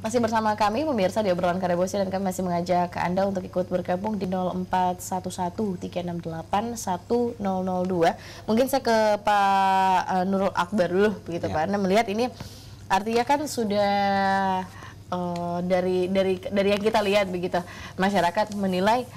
Masih bersama kami pemirsa di obrolan Karebosi, dan kami masih mengajak Anda untuk ikut bergabung di 0411-368-1002. Mungkin saya ke Pak Nurul Akbar dulu begitu Pak. Anda melihat ini artinya kan sudah dari yang kita lihat begitu, masyarakat menilai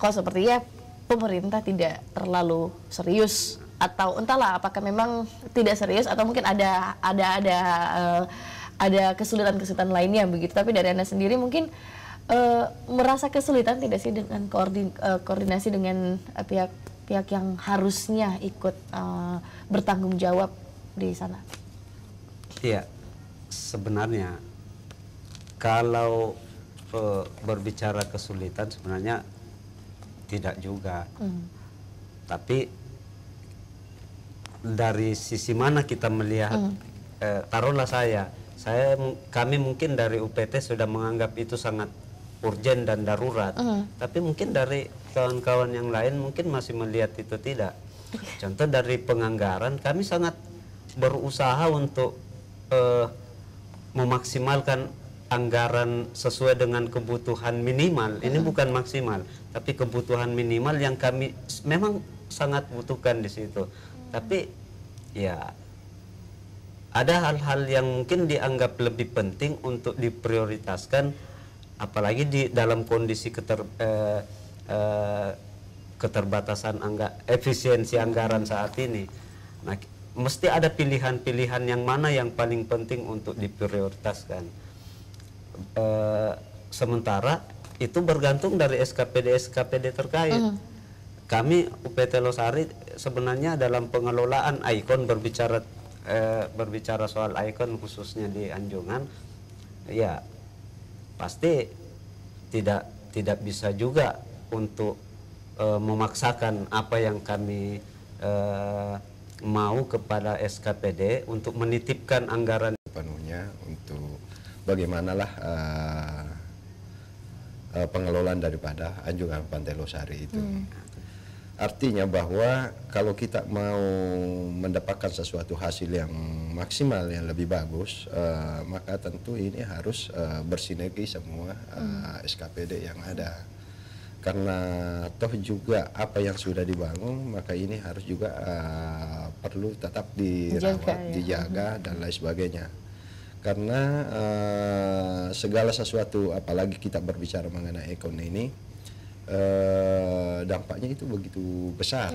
kok sepertinya pemerintah tidak terlalu serius, atau entahlah apakah memang tidak serius atau mungkin ada kesulitan-kesulitan lainnya begitu. Tapi dari Anda sendiri mungkin merasa kesulitan tidak sih dengan koordinasi dengan pihak yang harusnya ikut bertanggung jawab di sana? Iya, sebenarnya kalau berbicara kesulitan sebenarnya tidak juga. Tapi dari sisi mana kita melihat, taruhlah kami mungkin dari UPT sudah menganggap itu sangat urgen dan darurat, tapi mungkin dari kawan-kawan yang lain mungkin masih melihat itu tidak. Contoh dari penganggaran, kami sangat berusaha untuk memaksimalkan anggaran sesuai dengan kebutuhan minimal. Ini bukan maksimal, tapi kebutuhan minimal yang kami memang sangat butuhkan di situ. Tapi ya ada hal-hal yang mungkin dianggap lebih penting untuk diprioritaskan, apalagi di dalam kondisi keterbatasan efisiensi anggaran saat ini. Nah, mesti ada pilihan-pilihan yang mana yang paling penting untuk diprioritaskan. Sementara itu bergantung dari SKPD terkait. Kami UPT Losari sebenarnya dalam pengelolaan ikon berbicara soal ikon khususnya di Anjungan, ya pasti tidak bisa juga untuk memaksakan apa yang kami mau kepada SKPD untuk menitipkan anggaran penuhnya untuk bagaimanalah pengelolaan daripada Anjungan Pantai Losari itu. Artinya bahwa kalau kita mau mendapatkan sesuatu hasil yang maksimal, yang lebih bagus, maka tentu ini harus bersinergi semua SKPD yang ada. Karena toh juga apa yang sudah dibangun, maka ini harus juga perlu tetap dirawat, dijaga, dan lain sebagainya. Karena segala sesuatu, apalagi kita berbicara mengenai ekonomi ini, dampaknya itu begitu besar.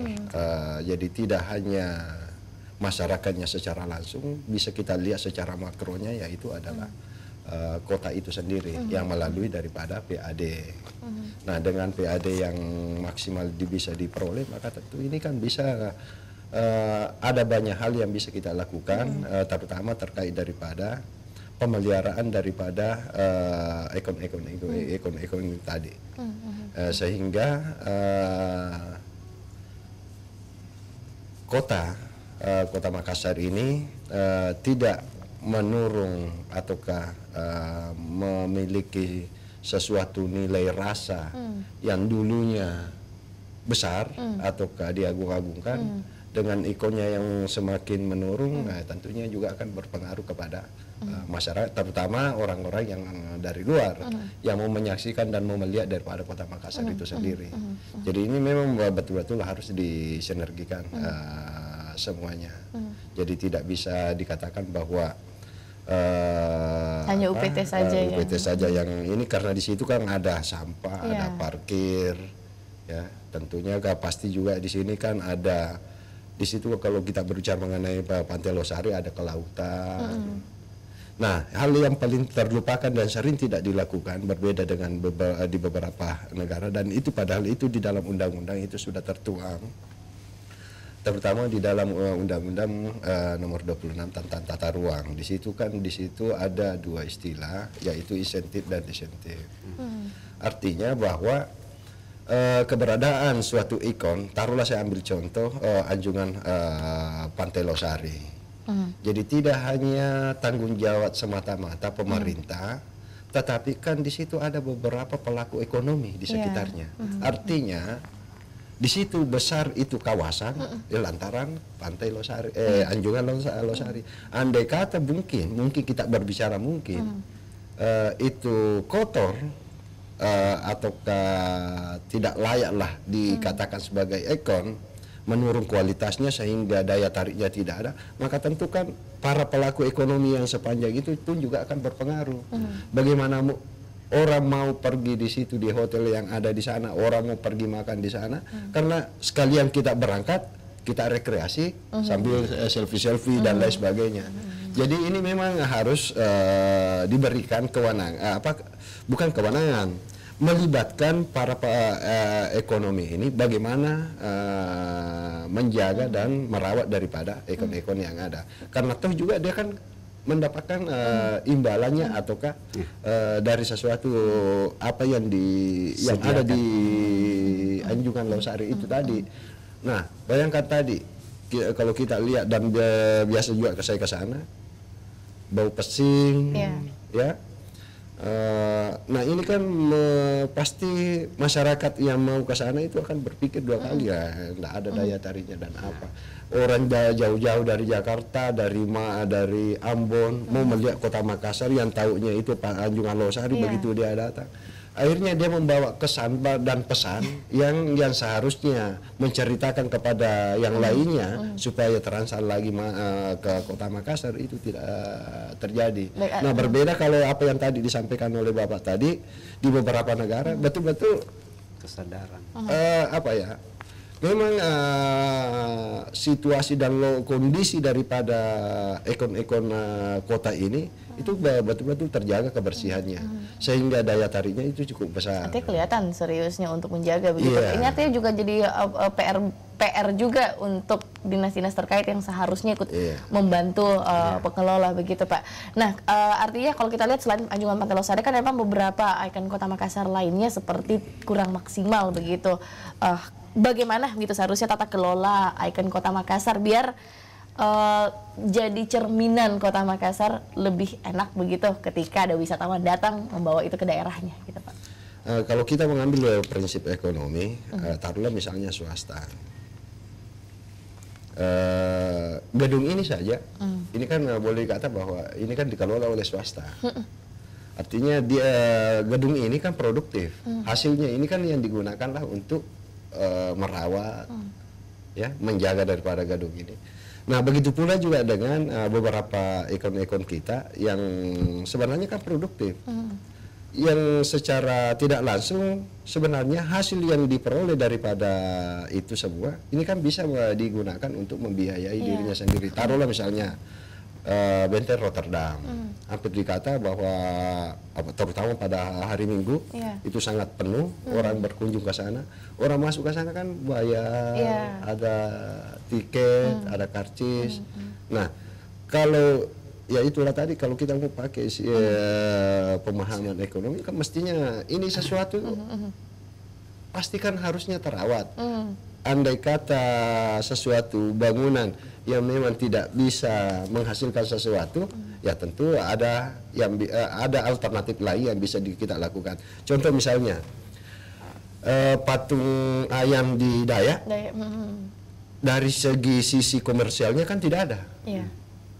Jadi tidak hanya masyarakatnya secara langsung, bisa kita lihat secara makronya, yaitu adalah kota itu sendiri yang melalui daripada PAD. Nah, dengan PAD yang maksimal bisa diperoleh, maka tentu ini kan bisa ada banyak hal yang bisa kita lakukan, terutama terkait daripada pemeliharaan daripada ekon tadi. Sehingga kota Makassar ini tidak menurun ataukah memiliki sesuatu nilai rasa yang dulunya besar ataukah diagung-agungkan. Dengan ikonnya yang semakin menurun, tentunya juga akan berpengaruh kepada masyarakat, terutama orang-orang yang dari luar yang mau menyaksikan dan mau melihat daripada kota Makassar itu sendiri. Jadi ini memang betul-betul harus disinergikan semuanya. Jadi tidak bisa dikatakan bahwa hanya UPT saja, UPT saja yang ini, karena di situ kan ada sampah, ada parkir, ya tentunya pasti juga di sini kan ada. Di situ kalau kita berbicara mengenai Pantai Losari ada kelautan. Nah, hal yang paling terlupakan dan sering tidak dilakukan, berbeda dengan di beberapa negara, dan itu padahal itu di dalam undang-undang itu sudah tertuang, terutama di dalam undang-undang nomor 26 tentang tata ruang. Di situ ada dua istilah, yaitu insentif dan disentif. Artinya bahwa keberadaan suatu ikon, taruhlah saya ambil contoh Anjungan Pantai Losari. Jadi tidak hanya tanggung jawab semata-mata pemerintah, tetapi kan di situ ada beberapa pelaku ekonomi di sekitarnya. Artinya di situ besar itu kawasan lantaran Pantai Losari, Anjungan Losari. Andai kata mungkin kita berbicara itu kotor ataukah tidak layaklah dikatakan sebagai ekon, menurun kualitasnya sehingga daya tariknya tidak ada, maka tentu kan para pelaku ekonomi yang sepanjang itu pun juga akan berpengaruh. Bagaimana orang mau pergi di situ di hotel yang ada di sana, orang mau pergi makan di sana, karena sekalian kita berangkat, kita rekreasi sambil selfie-selfie dan lain sebagainya. Jadi ini memang harus diberikan kewenangan, bukan kewenangan, melibatkan para ekonomi ini bagaimana menjaga dan merawat daripada ekon-ekon yang ada. Karena toh juga dia kan mendapatkan imbalannya ataukah dari sesuatu apa yang ada di Anjungan Losari itu tadi. Nah, bayangkan tadi kalau kita lihat dan biasa juga saya ke sana, bau pesing, ya. Nah ini kan pasti masyarakat yang mau ke sana itu akan berpikir dua kali ya, nggak ada daya tariknya dan apa. Orang jauh-jauh dari Jakarta, dari Ambon mau melihat kota Makassar yang taunya itu Anjungan Losari, begitu dia datang. Akhirnya dia membawa kesan dan pesan yang seharusnya menceritakan kepada yang lainnya supaya terangsang lagi ke kota Makassar, itu tidak terjadi. Nah berbeda kalau apa yang tadi disampaikan oleh Bapak tadi, di beberapa negara betul-betul kesadaran. Memang situasi dan kondisi daripada ekon-ekon kota ini itu betul-betul terjaga kebersihannya, sehingga daya tariknya itu cukup besar. Artinya kelihatan seriusnya untuk menjaga begitu. Ini artinya juga jadi PR juga untuk dinas-dinas terkait yang seharusnya ikut membantu pengelola begitu Pak. Nah artinya kalau kita lihat selain Anjungan Pantai Losari kan memang beberapa ikon kota Makassar lainnya seperti kurang maksimal begitu. Bagaimana gitu seharusnya tata kelola ikon kota Makassar biar jadi cerminan kota Makassar lebih enak begitu ketika ada wisatawan datang membawa itu ke daerahnya gitu Pak. Kalau kita mengambil prinsip ekonomi, taruhlah misalnya swasta, gedung ini saja, ini kan boleh dikata bahwa ini kan dikelola oleh swasta. Artinya gedung ini kan produktif, hasilnya ini kan yang digunakanlah untuk merawat, ya, menjaga daripada gedung ini. Nah begitu pula juga dengan beberapa ekon-ekon kita yang sebenarnya kan produktif, yang secara tidak langsung sebenarnya hasil yang diperoleh daripada itu semua ini kan bisa digunakan untuk membiayai dirinya sendiri. Taruhlah misalnya Benteng Rotterdam, hampir dikata bahwa terutama pada hari Minggu itu sangat penuh, orang berkunjung ke sana, orang masuk ke sana kan bayar, ada tiket, ada karcis. Nah kalau ya itulah tadi kalau kita mau pakai pemahaman ekonomi kan mestinya ini sesuatu pastikan harusnya terawat. Andai kata sesuatu bangunan yang memang tidak bisa menghasilkan sesuatu, ya tentu ada alternatif lain yang bisa kita lakukan. Contoh misalnya patung ayam di Dayak, dari sisi komersialnya kan tidak ada,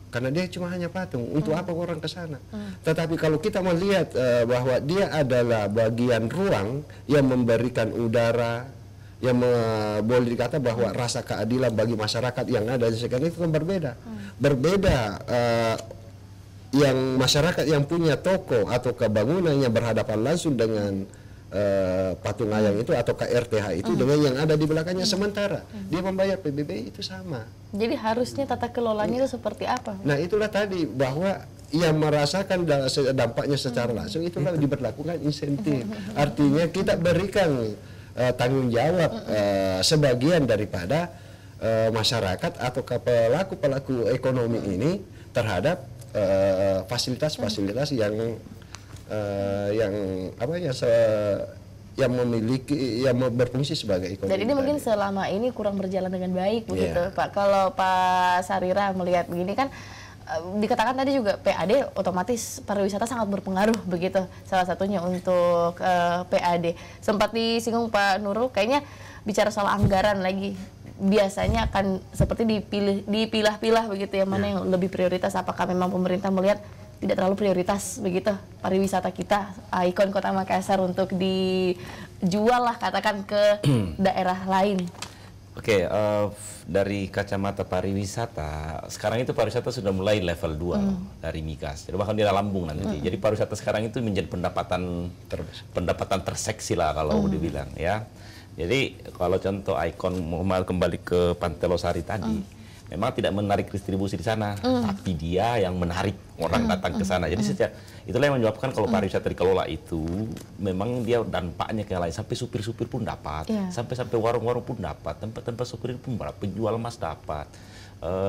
karena dia cuma hanya patung. Untuk apa orang ke sana? Tetapi kalau kita melihat bahwa dia adalah bagian ruang yang memberikan udara, yang boleh dikata bahwa rasa keadilan bagi masyarakat yang ada di sekitar itu kan berbeda. Yang masyarakat yang punya toko atau bangunan yang berhadapan langsung dengan patung ayam itu atau KRTH itu dengan yang ada di belakangnya, sementara dia membayar PBB itu sama. Jadi harusnya tata kelolanya itu seperti apa? Nah itulah tadi bahwa yang merasakan dampaknya secara langsung itulah diberlakukan insentif. Artinya kita berikan tanggung jawab sebagian daripada masyarakat atau pelaku ekonomi ini terhadap fasilitas-fasilitas yang berfungsi sebagai ekonomi. Jadi ini mungkin selama ini kurang berjalan dengan baik begitu Pak. Kalau Pak Sarira melihat begini kan dikatakan tadi juga PAD otomatis pariwisata sangat berpengaruh begitu, salah satunya untuk PAD. Sempat disinggung Pak Nurul, kayaknya bicara soal anggaran lagi biasanya akan seperti dipilah-pilah begitu ya, mana yang lebih prioritas, apakah memang pemerintah melihat tidak terlalu prioritas begitu pariwisata kita, ikon Kota Makassar untuk dijual lah katakan ke daerah lain. Oke, dari kacamata pariwisata, sekarang itu pariwisata sudah mulai level 2 loh, dari Migas. Jadi bahkan di lambung nanti. Jadi pariwisata sekarang itu menjadi pendapatan terseksi lah kalau dibilang ya. Jadi kalau contoh ikon kembali ke Pantai Losari tadi, memang tidak menarik distribusi di sana, tapi dia yang menarik orang datang ke sana. Jadi itulah yang menyebabkan kalau pariwisata dikelola itu memang dia dampaknya ke yang lain. Sampai supir-supir pun dapat, sampai warung-warung pun dapat, tempat-tempat supir pun dapat, penjual emas dapat,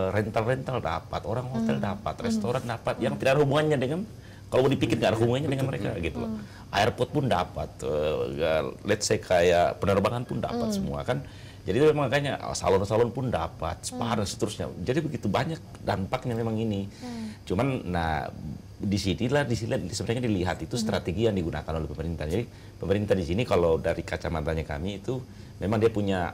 rental-rental dapat, orang hotel dapat, restoran dapat, yang tidak ada hubungannya dengan, kalau mau dipikir nggak ada hubungannya dengan mereka gitu loh. Airport pun dapat, let's say kayak penerbangan pun dapat semua kan. Jadi itu makanya salon-salon pun dapat, spa dan seterusnya. Jadi begitu banyak dampaknya memang ini. Cuman, nah di sinilah sebenarnya dilihat itu strategi yang digunakan oleh pemerintah. Jadi pemerintah di sini kalau dari kacamatanya kami itu memang dia punya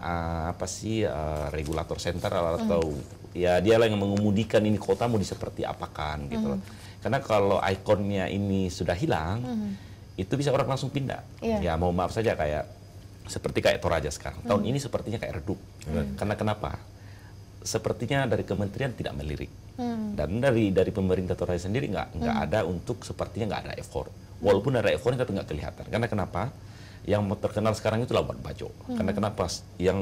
regulator sentral atau ya dia lah yang mengemudikan ini kota mau seperti apakan gitu loh. Karena kalau ikonnya ini sudah hilang, itu bisa orang langsung pindah. Ya mau maaf saja seperti kayak Toraja sekarang. Tahun ini sepertinya kayak redup. Karena kenapa? Sepertinya dari kementerian tidak melirik. Dan dari pemerintah Toraja sendiri nggak ada untuk, sepertinya nggak ada effort. Walaupun ada effortnya tapi nggak kelihatan. Karena kenapa? Yang terkenal sekarang itu Labuan Bajo. Karena kenapa? Yang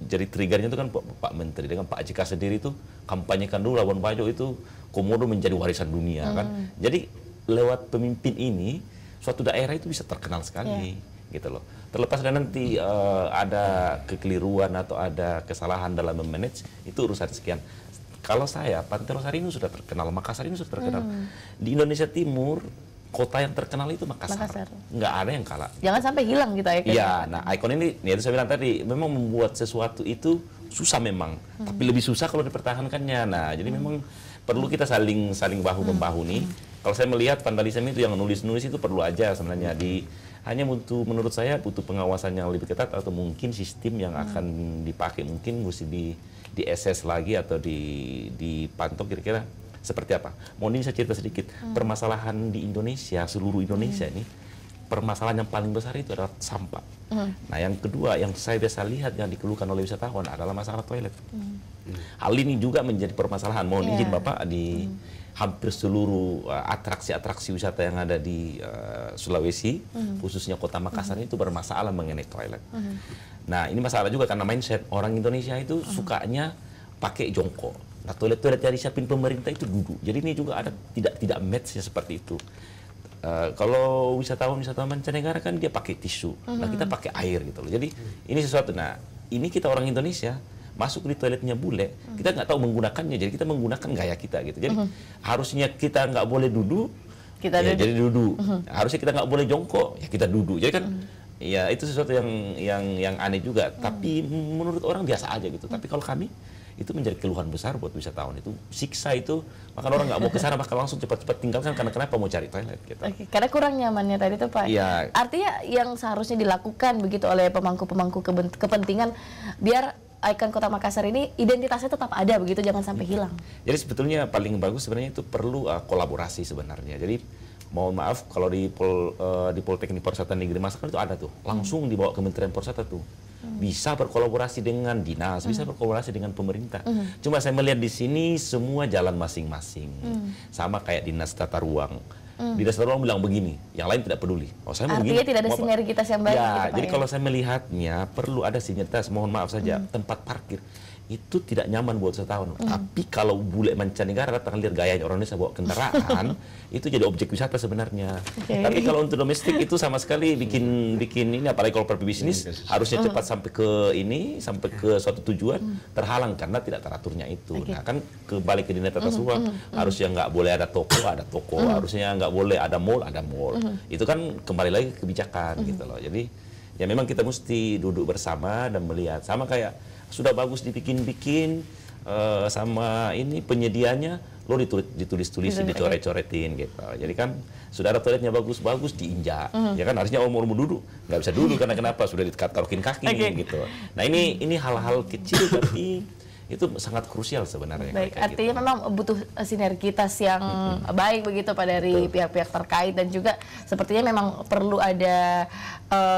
jadi triggernya itu kan Pak Menteri dengan Pak JK sendiri itu kampanyekan dulu Labuan Bajo itu Komodo menjadi warisan dunia kan. Jadi lewat pemimpin ini suatu daerah itu bisa terkenal sekali gitu loh. Terlepas dari nanti ada kekeliruan atau ada kesalahan dalam memanage, itu urusan sekian. Kalau saya, Pantai Losari ini sudah terkenal, Makassar ini sudah terkenal. Di Indonesia Timur, kota yang terkenal itu Makassar. Nggak ada yang kalah. Jangan sampai hilang gitu ya. Iya, nah ikon ini, ya itu saya bilang tadi, memang membuat sesuatu itu susah memang. Tapi lebih susah kalau dipertahankannya. Nah, jadi memang perlu kita saling bahu-membahu nih. Kalau saya melihat vandalisme itu yang nulis-nulis itu perlu aja sebenarnya hanya menurut saya butuh pengawasan yang lebih ketat atau mungkin sistem yang akan dipakai mungkin mesti di SS lagi atau dipantau kira-kira seperti apa. Mohon ini saya cerita sedikit. Permasalahan di Indonesia, seluruh Indonesia ini, permasalahan yang paling besar itu adalah sampah. Nah yang kedua yang saya biasa lihat yang dikeluhkan oleh wisatawan adalah masalah toilet. Hal ini juga menjadi permasalahan. Mohon izin Bapak, di hampir seluruh atraksi-atraksi wisata yang ada di Sulawesi, khususnya Kota Makassar itu bermasalah mengenai toilet. Nah ini masalah juga karena mindset orang Indonesia itu sukanya pakai jongkok. Nah toilet-toilet yang disiapin pemerintah itu duduk. Jadi ini juga ada tidak match-nya seperti itu. Kalau wisatawan mancanegara kan dia pakai tisu, nah kita pakai air gitu loh. Jadi ini sesuatu. Nah ini kita orang Indonesia masuk di toiletnya bule, kita nggak tahu menggunakannya, jadi kita menggunakan gaya kita gitu. Jadi harusnya kita nggak boleh duduk, jadi duduk. Harusnya kita nggak boleh jongkok, ya kita duduk. Jadi kan, ya itu sesuatu yang aneh juga. Tapi menurut orang biasa aja gitu. Tapi kalau kami itu menjadi keluhan besar buat wisatawan itu, siksa itu, maka orang nggak mau ke sana, maka langsung cepat-cepat tinggalkan karena kenapa mau cari toilet gitu. Karena kurang nyamannya tadi tuh Pak. Artinya yang seharusnya dilakukan begitu oleh pemangku-pemangku kepentingan biar ikon Kota Makassar ini identitasnya tetap ada begitu, jangan sampai hilang. Jadi sebetulnya paling bagus sebenarnya itu perlu kolaborasi sebenarnya. Jadi mohon maaf kalau di Politeknik Pariwisata Negeri Makassar itu ada tuh, langsung dibawa Kementerian Pariwisata tuh. Bisa berkolaborasi dengan dinas, bisa berkolaborasi dengan pemerintah. Cuma saya melihat di sini semua jalan masing-masing. Sama kayak dinas tata ruang. Dinas tata ruang bilang begini, yang lain tidak peduli. Saya mau begini. Artinya tidak ada sinergitas yang baik. Ya, jadi kalau saya melihatnya perlu ada sinergitas. Mohon maaf saja, tempat parkir itu tidak nyaman buat wisatawan. Tapi kalau bule mancanegara datang lihat gayanya orang Indonesia bawa kendaraan, itu jadi objek wisata sebenarnya. Tapi kalau untuk domestik itu sama sekali bikin ini, apalagi kalau pergi bisnis harusnya cepat sampai ke suatu tujuan, terhalang karena tidak teraturnya itu. Nah kan kembali ke dinas tata ruang, harusnya nggak boleh ada toko, harusnya nggak boleh ada mall. Itu kan kembali lagi ke kebijakan gitu loh. Jadi ya memang kita mesti duduk bersama dan melihat, sama kayak sudah bagus dibikin-bikin sama ini penyedianya lo ditulis-tulisin, dicoret-coretin gitu. Jadi kan sudah ada toiletnya bagus-bagus diinjak. Ya kan harusnya mau duduk nggak bisa duduk karena kenapa? Sudah ditaruhin kaki gitu. Nah ini hal-hal kecil tapi Itu sangat krusial sebenarnya. Baik, kayak artinya gitu. memang butuh sinergitas yang baik begitu Pak dari pihak-pihak terkait, dan juga sepertinya memang perlu ada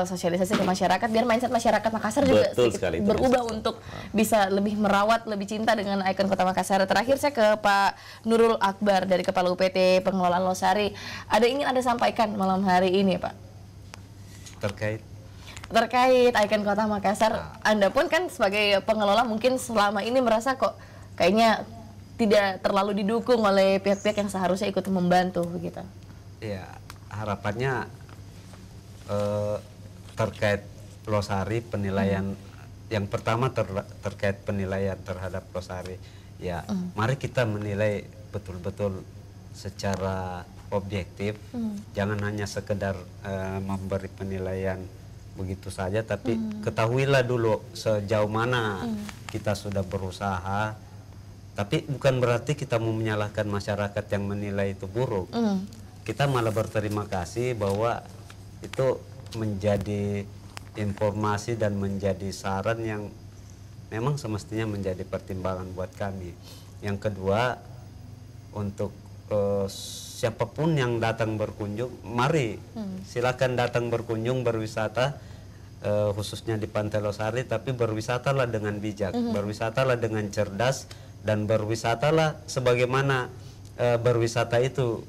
sosialisasi ke masyarakat biar mindset masyarakat Makassar juga Betul sedikit sekali, itu berubah bisa. untuk bisa lebih merawat, lebih cinta dengan ikon Kota Makassar. Terakhir saya ke Pak Nurul Akbar dari Kepala UPT Pengelolaan Losari. Ada ingin Anda sampaikan malam hari ini, Pak? Terkait ikon Kota Makassar, Anda pun kan sebagai pengelola mungkin selama ini merasa kok kayaknya tidak terlalu didukung oleh pihak-pihak yang seharusnya ikut membantu begitu. Ya, harapannya terkait Losari, penilaian yang pertama terkait penilaian terhadap Losari. Ya, mari kita menilai betul-betul secara objektif, jangan hanya sekedar memberi penilaian begitu saja, tapi ketahuilah dulu sejauh mana kita sudah berusaha. Tapi bukan berarti kita mau menyalahkan masyarakat yang menilai itu buruk. Kita malah berterima kasih bahwa itu menjadi informasi dan menjadi saran yang memang semestinya menjadi pertimbangan buat kami. Yang kedua, untuk siapapun yang datang berkunjung, mari silakan datang berkunjung, berwisata, khususnya di Pantai Losari, tapi berwisatalah dengan bijak, berwisatalah dengan cerdas, dan berwisatalah sebagaimana berwisata itu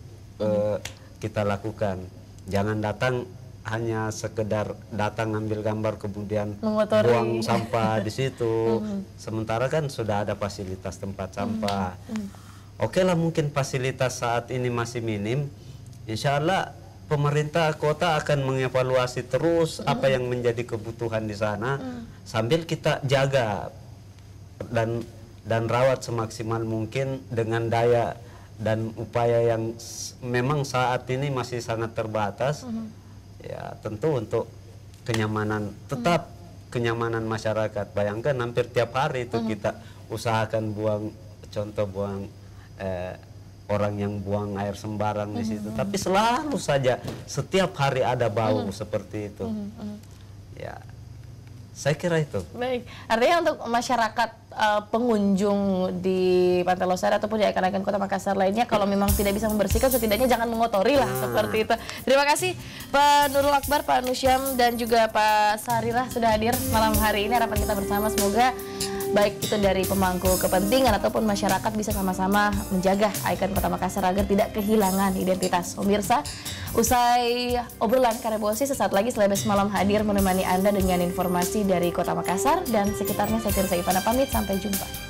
kita lakukan. Jangan datang hanya sekedar datang ambil gambar kemudian Mengotori. buang sampah di situ. Sementara kan sudah ada fasilitas tempat sampah. Oke lah, mungkin fasilitas saat ini masih minim. Insya Allah pemerintah kota akan mengevaluasi terus apa yang menjadi kebutuhan di sana, sambil kita jaga dan rawat semaksimal mungkin dengan daya dan upaya yang memang saat ini masih sangat terbatas. Ya, tentu untuk kenyamanan, tetap kenyamanan masyarakat. Bayangkan hampir tiap hari itu kita usahakan buang orang yang buang air sembarang di situ, tapi selalu saja setiap hari ada bau seperti itu. Ya, saya kira itu. Baik, artinya untuk masyarakat pengunjung di Pantai Losari ataupun di ikon-ikon Kota Makassar lainnya, kalau memang tidak bisa membersihkan, setidaknya jangan mengotori lah, seperti itu. Terima kasih Pak Nurul Akbar, Pak Nusyam, dan juga Pak Sarirah sudah hadir malam hari ini. Harapan kita bersama semoga baik itu dari pemangku kepentingan ataupun masyarakat bisa sama-sama menjaga ikon Kota Makassar agar tidak kehilangan identitas. Pemirsa, usai obrolan Karebosi, sesaat lagi Selebes Malam hadir menemani Anda dengan informasi dari Kota Makassar dan sekitarnya. Saya Tirza Ivana pamit, sampai jumpa.